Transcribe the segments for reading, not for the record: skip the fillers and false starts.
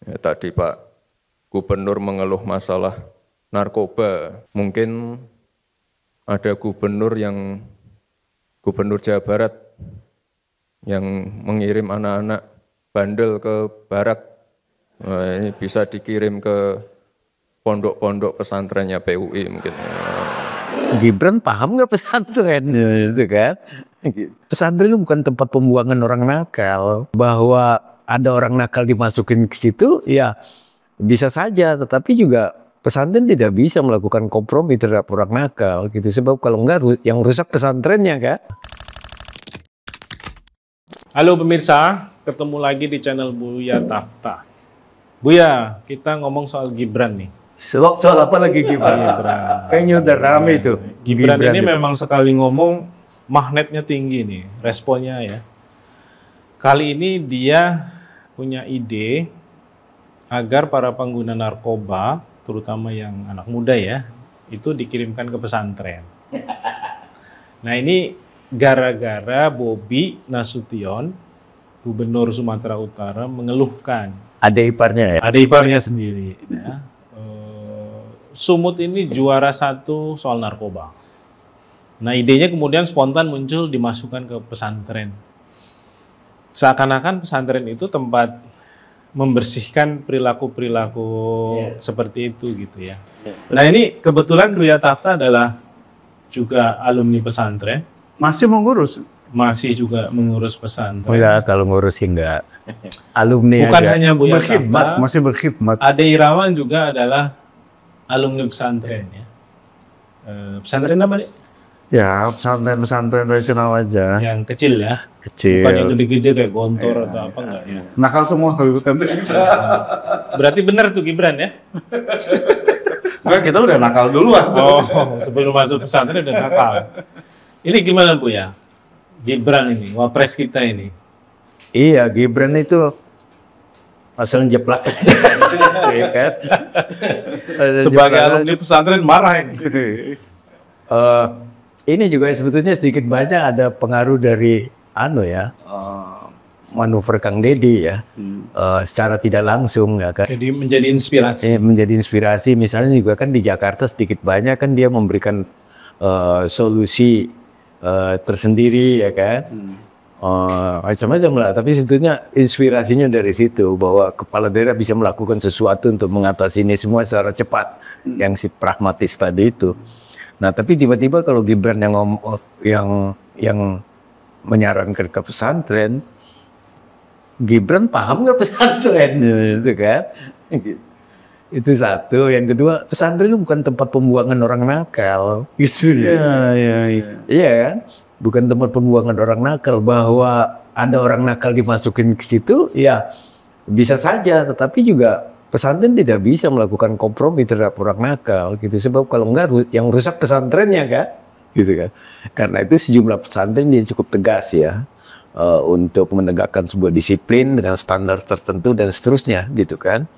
Ya, tadi Pak Gubernur mengeluh masalah narkoba. Mungkin ada gubernur Jawa Barat yang mengirim anak-anak bandel ke barak. Nah, ini bisa dikirim ke pondok-pondok pesantrennya PUI mungkin. Gibran paham nggak pesantren itu kan? Pesantren itu bukan tempat pembuangan orang nakal. Bahwa ada orang nakal dimasukin ke situ, ya bisa saja. Tetapi juga pesantren tidak bisa melakukan kompromi terhadap orang nakal gitu. Sebab kalau enggak yang rusak pesantrennya kan. Halo pemirsa, ketemu lagi di channel Buya Tafta. Buya, kita ngomong soal Gibran nih. Soal apa lagi Gibran? Kayaknya udah rame itu. Gibran ini itu memang sekali ngomong magnetnya tinggi nih, responnya ya. Kali ini dia punya ide agar para pengguna narkoba, terutama yang anak muda ya, itu dikirimkan ke pesantren. Nah ini gara-gara Bobi Nasution, Gubernur Sumatera Utara, mengeluhkan. Ada iparnya ya? Ada iparnya sendiri. Ya. Sumut ini juara 1 soal narkoba. Nah idenya kemudian spontan muncul dimasukkan ke pesantren. Seakan-akan pesantren itu tempat membersihkan perilaku-perilaku seperti itu gitu ya. Nah ini kebetulan Buya Tafta adalah juga alumni pesantren. Masih mengurus? Masih juga mengurus pesantren. Enggak, kalau ngurusin enggak. Alumni bukan aja. hanya Buya Berkhidmat, Tafta, masih berkhidmat. Ade Irawan juga adalah alumni pesantren ya. Pesantren apa nih? Ya, pesantren tradisional aja. Yang kecil ya. Kecil. Bukan yang gede-gede kayak Gontor atau apa enggak ya. Nakal semua kalau pesantren. Berarti benar tuh Gibran ya? Enggak, kita udah nakal duluan. Oh, sebelum masuk pesantren udah nakal. Ini gimana Bu ya? Gibran ini, wapres kita ini. Iya, Gibran itu asal jeplak. Ya kan? Sebagai alumni pesantren marah ini. Ini juga sebetulnya sedikit banyak ada pengaruh dari manuver Kang Deddy ya, secara tidak langsung ya kan. Jadi menjadi inspirasi. Menjadi inspirasi, misalnya juga kan di Jakarta sedikit banyak kan dia memberikan solusi tersendiri ya kan. Macam-macam lah, tapi sebetulnya inspirasinya dari situ bahwa kepala daerah bisa melakukan sesuatu untuk mengatasi ini semua secara cepat, yang si pragmatis tadi itu. Nah, tapi tiba-tiba kalau Gibran yang menyarankan ke pesantren, Gibran paham nggak pesantren itu kan? Itu satu. Yang kedua, pesantren itu bukan tempat pembuangan orang nakal, gitu ya. Iya kan? Bukan tempat pembuangan orang nakal. Bahwa ada orang nakal dimasukin ke situ, ya bisa saja. Tetapi juga pesantren tidak bisa melakukan kompromi terhadap orang nakal, gitu. Sebab kalau enggak yang rusak pesantrennya kan, gitu kan. Karena itu sejumlah pesantren dia cukup tegas ya, untuk menegakkan sebuah disiplin dengan standar tertentu dan seterusnya, gitu kan.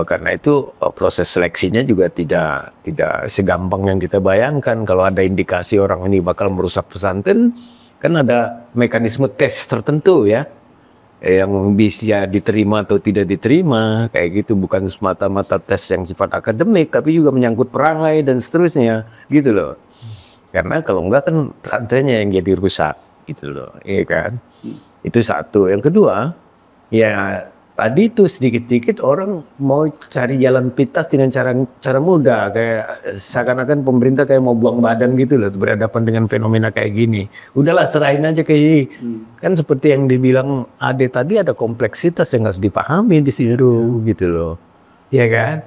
Karena itu proses seleksinya juga tidak segampang yang kita bayangkan. Kalau ada indikasi orang ini bakal merusak pesantren, kan ada mekanisme tes tertentu ya, yang bisa diterima atau tidak diterima, kayak gitu. Bukan semata-mata tes yang sifat akademik, tapi juga menyangkut perangai dan seterusnya, gitu loh. Karena kalau enggak kan pesantrennya yang jadi rusak, gitu loh, iya kan. Itu satu. Yang kedua, ya tadi tuh sedikit-sedikit orang mau cari jalan pintas dengan cara mudah, kayak seakan-akan pemerintah kayak mau buang badan gitu loh berhadapan dengan fenomena kayak gini. Udahlah serahin aja kayak kan seperti yang dibilang Ade tadi, ada kompleksitas yang harus dipahami di situ gitu loh. Iya kan?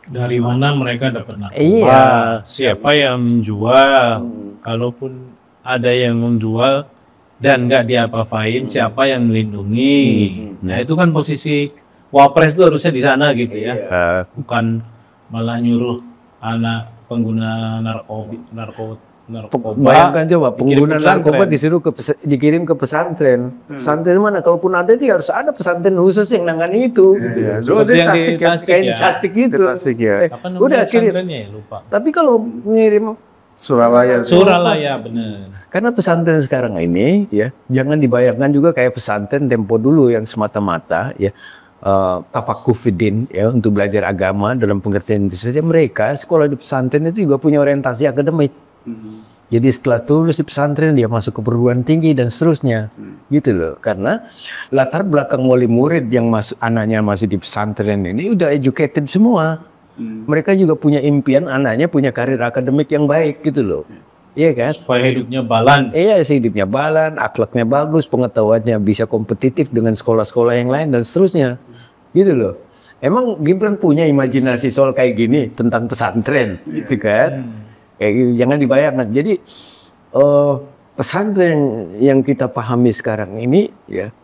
Dari mana mereka dapat narkoba? Iya. Siapa yang menjual? Kalaupun ada yang menjual dan nggak diapa-apain, siapa yang melindungi? Nah itu kan posisi wapres itu harusnya di sana gitu ya, bukan malah nyuruh anak pengguna narkoba. Bayangkan coba, pengguna narkoba disuruh dikirim ke pesantren. Pesantren mana? Kalaupun ada, dia harus ada pesantren khusus yang nangani itu. Gitu. Seperti yang di Tasik gitu. Udah kirim. Ya, lupa. Tapi kalau ngirim Suralaya bener. Karena pesantren sekarang ini ya, jangan dibayangkan juga kayak pesantren tempo dulu yang semata-mata ya tafakufidin ya untuk belajar agama dalam pengertian itu saja. Mereka sekolah di pesantren itu juga punya orientasi akademik. Jadi setelah lulus di pesantren dia masuk ke perguruan tinggi dan seterusnya, gitu loh. Karena latar belakang wali murid yang anaknya masuk di pesantren ini udah educated semua. Mereka juga punya impian anaknya punya karir akademik yang baik, gitu loh. Iya kan? Supaya hidupnya balance. Iya, hidupnya balance, akhlaknya bagus, pengetahuannya bisa kompetitif dengan sekolah-sekolah yang lain dan seterusnya, gitu loh. Emang Gibran punya imajinasi soal kayak gini tentang pesantren, gitu kan? Kayak gitu, jangan dibayangkan. Jadi pesantren yang kita pahami sekarang ini ya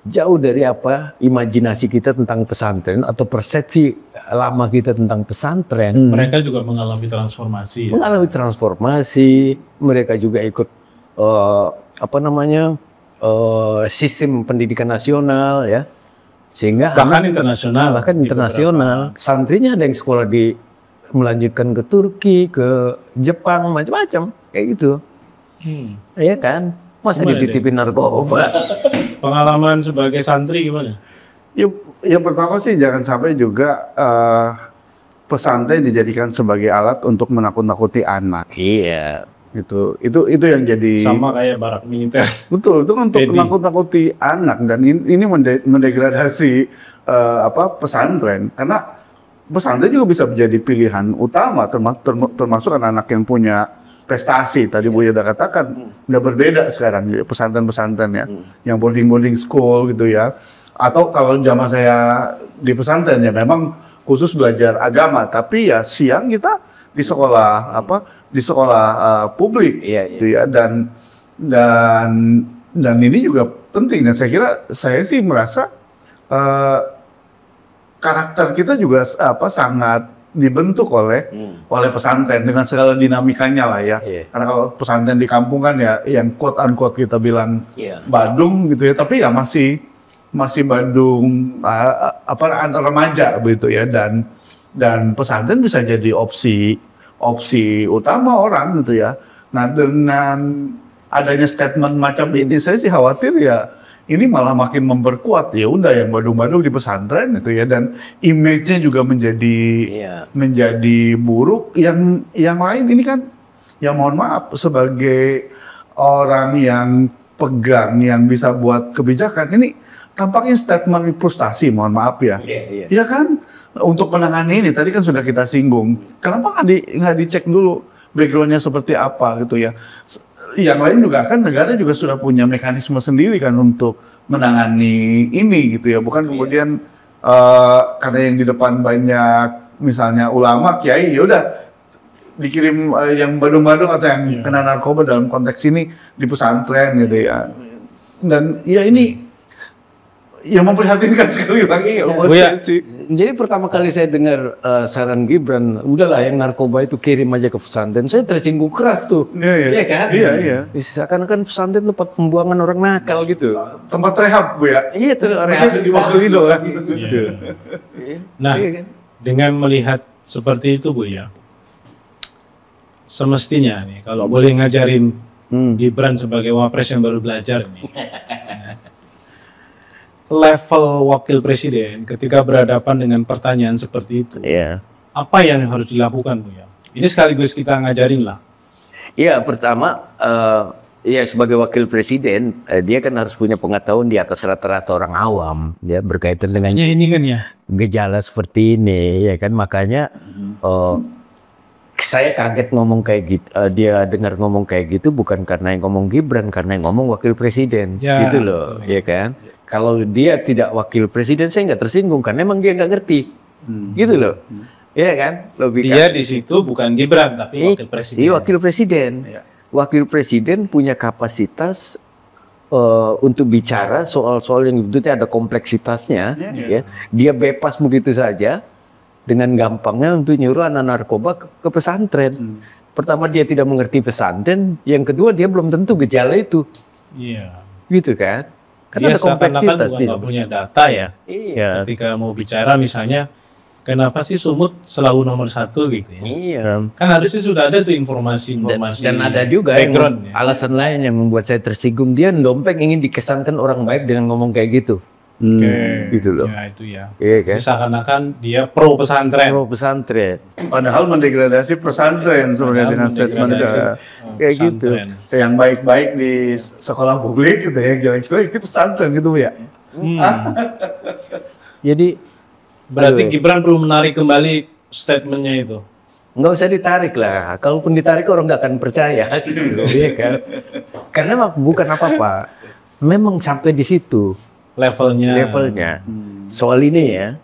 jauh dari apa imajinasi kita tentang pesantren atau persepsi lama kita tentang pesantren. Mereka juga mengalami transformasi. Mengalami transformasi, mereka juga ikut sistem pendidikan nasional ya, sehingga Bahkan internasional. Santrinya ada yang sekolah melanjutkan ke Turki, ke Jepang, macam-macam kayak gitu. Iya kan? Masa Gimana dititipin narkoba? Pengalaman sebagai santri gimana? Yang pertama sih jangan sampai juga pesantren dijadikan sebagai alat untuk menakut-nakuti anak. Iya. Itu yang jadi Sama kayak barak militer. betul itu untuk Jadi. menakut-nakuti anak, dan ini mendegradasi pesantren, karena pesantren juga bisa menjadi pilihan utama termasuk anak-anak yang punya prestasi. Tadi Buya udah katakan udah berbeda sekarang pesantren-pesantren ya, yang boarding school gitu ya, atau kalau zaman saya di pesantren ya memang khusus belajar agama, tapi ya siang kita di sekolah publik gitu ya, dan ini juga penting, dan saya sih merasa karakter kita juga sangat dibentuk oleh pesantren dengan segala dinamikanya lah ya. Karena kalau pesantren di kampung kan ya yang quote unquote kita bilang Badung gitu ya, tapi ya masih Badung remaja begitu ya, dan pesantren bisa jadi opsi utama orang gitu ya. Nah, dengan adanya statement macam ini saya sih khawatir ya ini malah makin memperkuat ya udah yang badung-badung di pesantren itu ya, dan image-nya juga menjadi buruk. Yang lain ini kan ya mohon maaf sebagai orang yang pegang yang bisa buat kebijakan ini tampaknya statement frustasi, mohon maaf ya. Ya kan, untuk menangani ini tadi kan sudah kita singgung. Kenapa nggak dicek dulu background-nya seperti apa gitu ya? Yang lain juga kan negara juga sudah punya mekanisme sendiri kan untuk menangani ini gitu ya, bukan kemudian karena yang di depan banyak misalnya ulama, kiai, ya udah dikirim yang badung-badung atau yang kena narkoba dalam konteks ini di pesantren gitu ya. Dan ya ini yang memprihatinkan sekali lagi. Jadi pertama kali saya dengar saran Gibran, udahlah yang narkoba itu kirim aja ke pesantren, saya tersinggung keras tuh. Iya kan? Iya. Seakan-akan pesantren tempat pembuangan orang nakal gitu. Tempat rehab, Bu ya. Iya tuh, rehab diwakili loh kan. Gitu. Nah, dengan melihat seperti itu Bu ya, semestinya nih kalau boleh ngajarin Gibran sebagai wapres yang baru belajar nih, level wakil presiden ketika berhadapan dengan pertanyaan seperti itu, apa yang harus dilakukan Bu ya? Ini sekaligus kita ngajarin lah. Iya, pertama ya sebagai wakil presiden dia kan harus punya pengetahuan di atas rata-rata orang awam ya berkaitan dengan ini kan ya gejala seperti ini ya kan, makanya saya kaget ngomong kayak gitu, dia dengar ngomong kayak gitu bukan karena yang ngomong Gibran, karena yang ngomong wakil presiden gitu loh, ya kan. Kalau dia tidak wakil presiden saya nggak tersinggung karena emang dia nggak ngerti, gitu loh, ya kan. Dia di situ bukan Gibran tapi wakil presiden. Iya, wakil presiden. Wakil presiden punya kapasitas untuk bicara soal-soal yang sebetulnya ada kompleksitasnya. Ya. Dia bebas begitu saja dengan gampangnya untuk nyuruh anak narkoba ke pesantren. Pertama dia tidak mengerti pesantren, yang kedua dia belum tentu gejala itu. Iya. Gitu kan? Karena Dia ada kompleksitas seakan-akan nggak punya data ya. Iya. Ketika mau bicara misalnya, kenapa sih sumut selalu nomor 1 gitu ya? Iya. Kan harusnya sudah ada tuh informasi-informasi. Dan ada juga background alasan lain yang membuat saya tersinggung, dia ndompeng ingin dikesankan orang baik dengan ngomong kayak gitu. Gitu loh. Ya itu ya. Iya kan? Seakan-akan dia pro pesantren. Pro pesantren. Padahal mendegradasi pesantren sebenarnya dengan statement kayak gitu. Yang baik-baik di sekolah publik gitu ya, yang jelek-jelek di pesantren gitu ya. Jadi berarti Gibran perlu menarik kembali statementnya itu. nggak usah ditarik lah. Kalaupun ditarik orang nggak akan percaya, gitu, ya kan? Karena bukan apa-apa. Memang sampai di situ levelnya. Soal ini ya.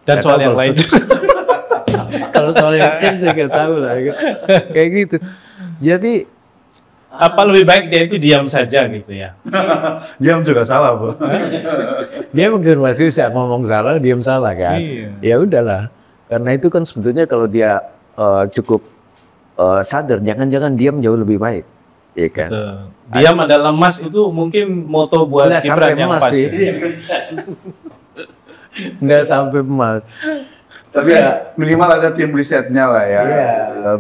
Dan soal yang lain. Kalau soal yang lain saya nggak tahu lah. Kayak gitu. Jadi apa lebih baik dia itu diam saja gitu ya? Diam juga salah, Bu. dia mungkin masih susah ngomong salah, diam salah kan? Iya. Ya udahlah. Karena itu kan sebetulnya kalau dia cukup sadar, jangan-jangan diam jauh lebih baik, ya kan? Betul. Diam adalah emas itu mungkin moto buat Nggak Gibran sampai yang emas pas. sih. Ya. Nggak sampai emas. Tapi ya minimal ada tim risetnya lah ya. Iya.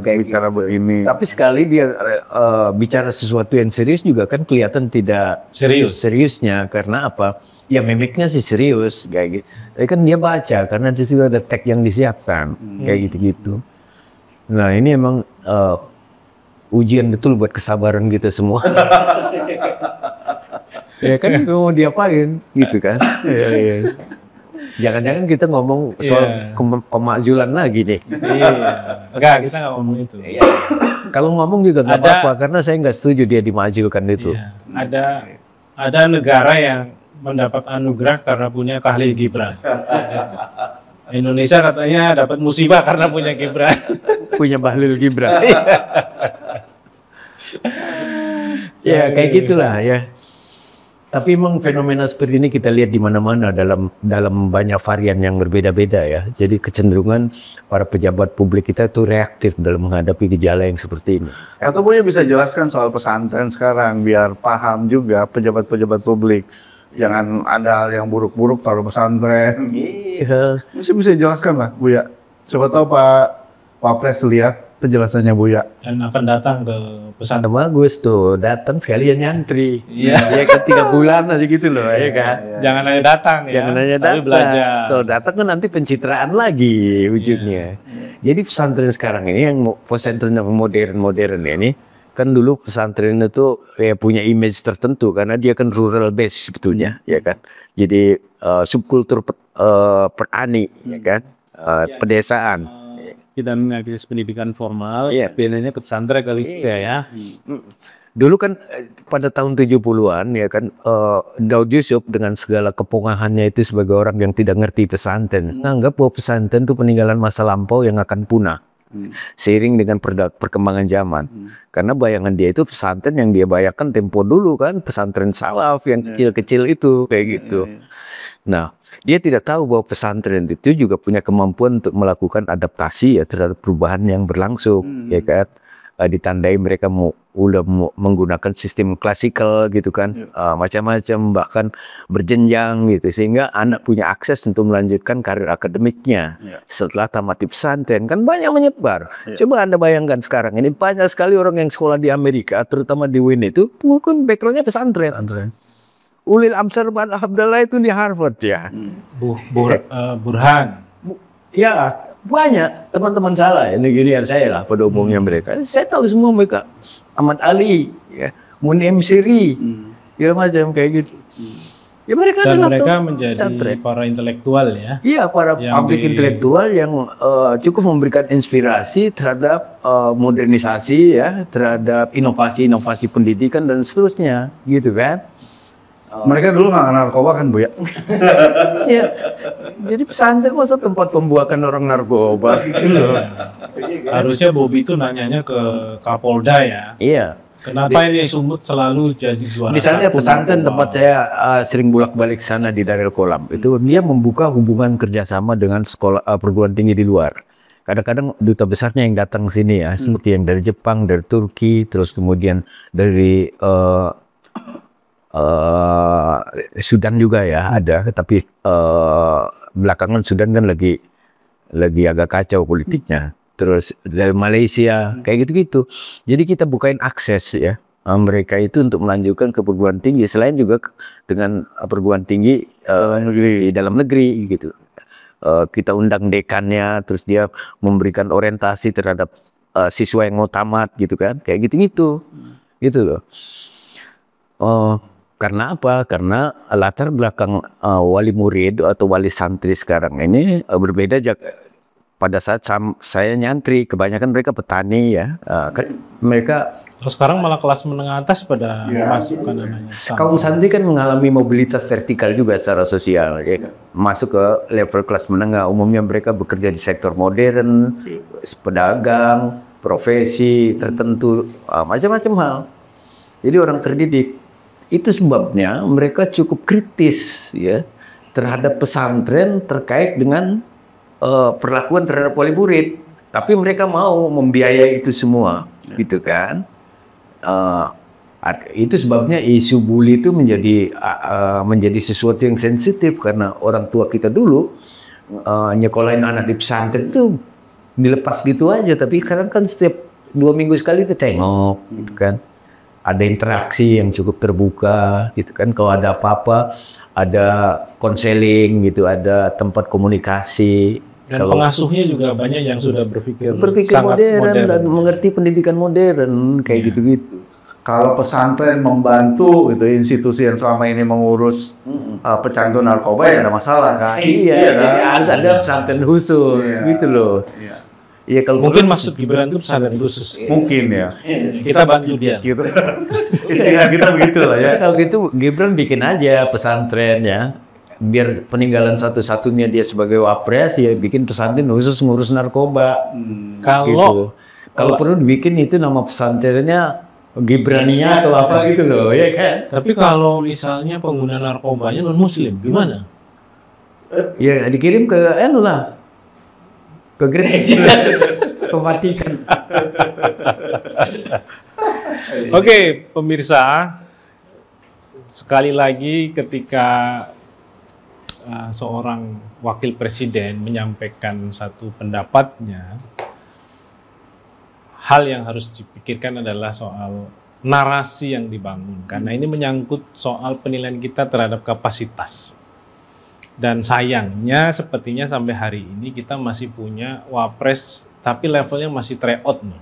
Kayak bicara begini. Tapi sekali dia bicara sesuatu yang serius juga kan kelihatan tidak seriusnya. Karena apa? Ya mimiknya sih serius kayak gitu. Tapi kan dia baca karena di situ ada tag yang disiapkan kayak gitu-gitu. Nah ini emang ujian betul buat kesabaran kita semua. Ya kan mau diapain gitu kan? Iya. Jangan-jangan kita ngomong soal pemakzulan lagi nih. Iya. Enggak, kita nggak ngomong itu. Iya. Kalau ngomong juga nggak apa-apa karena saya nggak setuju dia dimajulkan itu. Iya. Ada negara yang mendapat anugerah karena punya Khalil Gibran. Indonesia katanya dapat musibah karena punya Gibran. Punya Bahlil Gibran. Ya kayak gitulah ya. Tapi memang fenomena seperti ini kita lihat di mana-mana dalam banyak varian yang berbeda-beda ya. Jadi kecenderungan para pejabat publik kita tuh reaktif dalam menghadapi gejala yang seperti ini. Atau punya bisa jelaskan soal pesantren sekarang biar paham juga pejabat-pejabat publik. Jangan ada hal yang buruk-buruk taruh pesantren. Iya. Bisa jelaskan lah, Buya. Siapa tahu Pak Pres lihat penjelasannya Buya. Dan akan datang ke pesantren. Bagus tuh, datang sekalian nyantri. Iya. Ya kan 3 bulan aja gitu loh, ya kan. Jangan hanya datang ya. Jangan hanya tapi datang. belajar. Kalau datang kan nanti pencitraan lagi ujungnya. Jadi pesantren sekarang ini yang pesantren yang modern ya ini kan dulu pesantren itu punya image tertentu karena dia kan rural base sebetulnya, ya kan. Jadi subkultur petani, ya kan, pedesaan. Kita mengambil pendidikan formal, pilihannya ke pesantren kali ya. Dulu kan pada tahun 70-an ya kan Daud Yusuf dengan segala kepongahannya itu sebagai orang yang tidak ngerti pesantren, menganggap bahwa pesantren itu peninggalan masa lampau yang akan punah. Seiring dengan perkembangan zaman. Karena bayangan dia itu pesantren yang dia bayangkan tempo dulu kan pesantren salaf yang kecil-kecil itu kayak gitu. Nah, dia tidak tahu bahwa pesantren itu juga punya kemampuan untuk melakukan adaptasi ya terhadap perubahan yang berlangsung, ya kan. Ditandai mereka udah menggunakan sistem klasikal gitu kan, macam-macam bahkan berjenjang gitu sehingga anak punya akses untuk melanjutkan karir akademiknya setelah tamat pesantren kan banyak menyebar. Coba Anda bayangkan sekarang ini banyak sekali orang yang sekolah di Amerika terutama di UIN itu mungkin backgroundnya pesantren. Ulil Amsar bin Abdullah itu di Harvard ya. Burhan. Ya banyak teman-teman salah ya, junior saya lah pada umumnya mereka. Saya tahu semua mereka. Ahmad Ali, ya, Munim Siri, ya macam kayak gitu. Ya mereka Dan adalah mereka menjadi para intelektual ya. Iya, para publik intelektual yang cukup memberikan inspirasi terhadap modernisasi ya, terhadap inovasi-inovasi pendidikan dan seterusnya, gitu kan. Mereka dulu nggak narkoba kan, Bu ya? Iya. Jadi pesantren masa tempat pembuakan orang narkoba gitu loh. Harusnya Bobi itu nanyanya ke Kapolda ya. Iya. Kenapa ini Sumut selalu jadi juara? Misalnya pesantren tempat saya sering bolak-balik sana di Darul Kolam itu dia membuka hubungan kerjasama dengan sekolah perguruan tinggi di luar. Kadang-kadang duta besarnya yang datang sini ya, seperti yang dari Jepang, dari Turki, terus kemudian dari Sudan juga ya ada, tapi belakangan Sudan kan lagi agak kacau politiknya. Terus dari Malaysia kayak gitu-gitu. Jadi kita bukain akses ya mereka itu untuk melanjutkan ke perguruan tinggi, selain juga dengan perguruan tinggi di dalam negeri gitu. Kita undang dekannya, terus dia memberikan orientasi terhadap siswa yang mau tamat gitu kan, kayak gitu-gitu, gitu loh. Karena apa? Karena latar belakang wali murid atau wali santri sekarang ini berbeda. Pada saat saya nyantri, kebanyakan mereka petani ya, kan mereka. Sekarang malah kelas menengah atas pada masukkan anaknya. Kaum santri kan mengalami mobilitas vertikal juga secara sosial, ya. Masuk ke level kelas menengah. Umumnya mereka bekerja di sektor modern, pedagang, profesi tertentu, macam-macam hal. Jadi orang terdidik. Itu sebabnya mereka cukup kritis ya terhadap pesantren terkait dengan perlakuan terhadap wali murid. Tapi mereka mau membiayai itu semua, gitu kan? Itu sebabnya isu bully itu menjadi sesuatu yang sensitif, karena orang tua kita dulu nyekolahin anak di pesantren itu dilepas gitu aja. Tapi sekarang kan setiap 2 minggu sekali kita tengok, gitu kan? Ada interaksi yang cukup terbuka, gitu kan? Kalau ada apa-apa, ada konseling, gitu, ada tempat komunikasi. Dan pengasuhnya juga banyak yang sudah berpikir modern dan mengerti pendidikan modern, kayak gitu-gitu. Kalau pesantren membantu gitu institusi yang selama ini mengurus pecandu narkoba ya ada masalah kan? Harus ada pesantren khusus, gitu loh. Iya, kalau mungkin maksud Gibran itu pesantren khusus. Mungkin ya. Kita bantu dia. Istilah kita begitu lah ya. Kalau gitu Gibran bikin aja pesantren ya. Biar peninggalan satu-satunya dia sebagai wapres, ya bikin pesantren khusus ngurus narkoba. Kalau perlu dibikin itu nama pesantrennya Gibrania atau apa gitu loh, ya kan? Tapi kalau misalnya pengguna narkobanya non muslim gimana? Ya dikirim ke ke gereja, ke Vatikan. Oke, pemirsa, sekali lagi ketika seorang wakil presiden menyampaikan satu pendapatnya, hal yang harus dipikirkan adalah soal narasi yang dibangun, karena ini menyangkut soal penilaian kita terhadap kapasitas. Dan sayangnya sepertinya sampai hari ini kita masih punya wapres tapi levelnya masih tryout nih.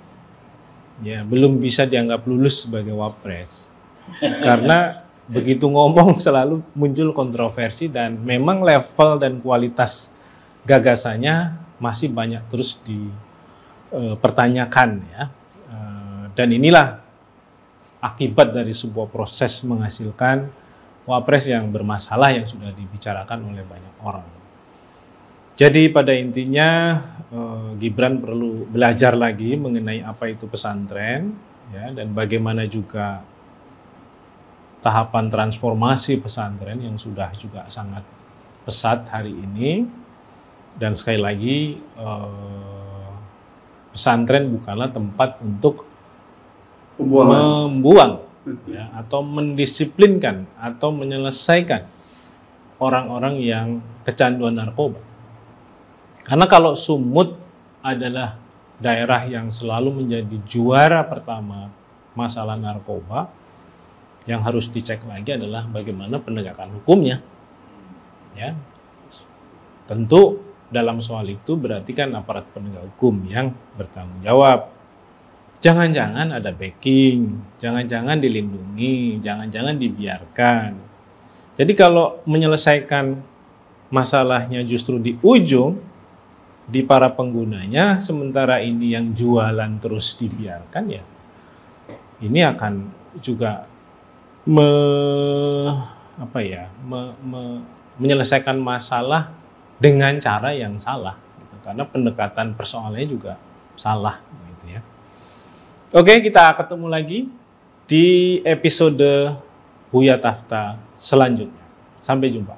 Ya, belum bisa dianggap lulus sebagai wapres. Karena begitu ngomong selalu muncul kontroversi, dan memang level dan kualitas gagasannya masih banyak terus dipertanyakan ya. Dan inilah akibat dari sebuah proses menghasilkan wapres yang bermasalah yang sudah dibicarakan oleh banyak orang. Jadi pada intinya Gibran perlu belajar lagi mengenai apa itu pesantren ya, dan bagaimana juga tahapan transformasi pesantren yang sudah juga sangat pesat hari ini. Dan sekali lagi pesantren bukanlah tempat untuk membuang ya, atau mendisiplinkan atau menyelesaikan orang-orang yang kecanduan narkoba. Karena kalau Sumut adalah daerah yang selalu menjadi juara pertama masalah narkoba, yang harus dicek lagi adalah bagaimana penegakan hukumnya. Ya, tentu dalam soal itu berarti kan aparat penegak hukum yang bertanggung jawab. Jangan-jangan ada backing, jangan-jangan dilindungi, jangan-jangan dibiarkan. Jadi kalau menyelesaikan masalahnya justru di ujung, di para penggunanya, sementara ini yang jualan terus dibiarkan, ya ini akan juga menyelesaikan masalah dengan cara yang salah, gitu. Karena pendekatan persoalannya juga salah. Oke, kita ketemu lagi di episode Buya Tafta selanjutnya. Sampai jumpa.